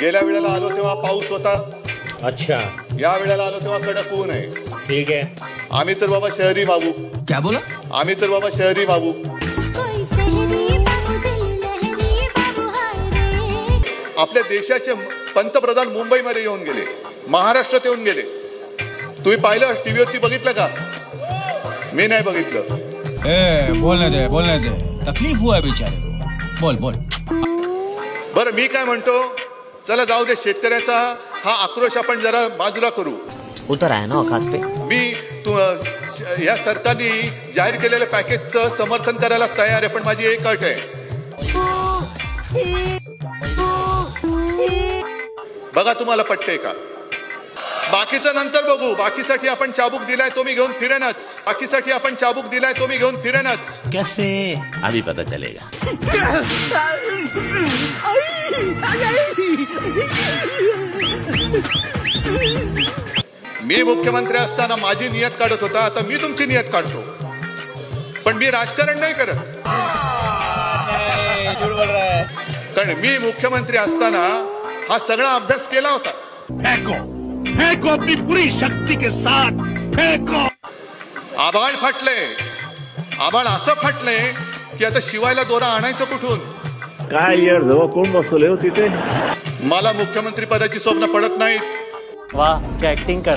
गेल्या वेळेला आलो तेव्हा पाऊस होता, अच्छा या वेळेला आलो तेव्हा कडक ऊन आहे. ठीक आहे. आम्ही तर बाबा शहरी बाबू. क्या बोला? आम्ही तर बाबा शहरी बाबू. आपल्या देशाचे पंतप्रधान मुंबईमध्ये येऊन गेले, महाराष्ट्रात येऊन गेले. तुम्ही पाहिलं, टीव्हीवरती बघितलं का? मी नाही बघितलं. बोलने दे तकलीफ हुआ है बेचारे को. बोल. बरं, मी काय म्हणतो, चला जाऊ दे, शेतकऱ्याचा हा आक्रोश आपण जरा बाजूला करू. उतर आहे ना औकात पे. मी या सरकारने जाहीर केलेल्या पॅकेजचं समर्थन करायला तयार आहे, पण माझी एक अट आहे. बघा तुम्हाला पटतंय का? बाकीचं नंतर बघू. बाकीसाठी आपण चाबूक दिलाय तो मी घेऊन फिरेनच. कैसे अभी पता चलेगा. मी मुख्यमंत्री असताना माझी नियत काढत होता, आता मी तुमची नियत काढतो. पण मी राजकारण नाही करत. कारण मी मुख्यमंत्री असताना हा सगळा अभ्यास केला होता. फेंको अपनी पूरी शक्ति के साथ फेंको. आभाळ असं फाटले की आता शिवायला दोरा आणायचं कुठून? काय यार, जवळ कोण बसवले हो तिथे? मला मुख्यमंत्री पदाची स्वप्न पडत नाहीत. वाह, क्या एक्टिंग कर रहा है.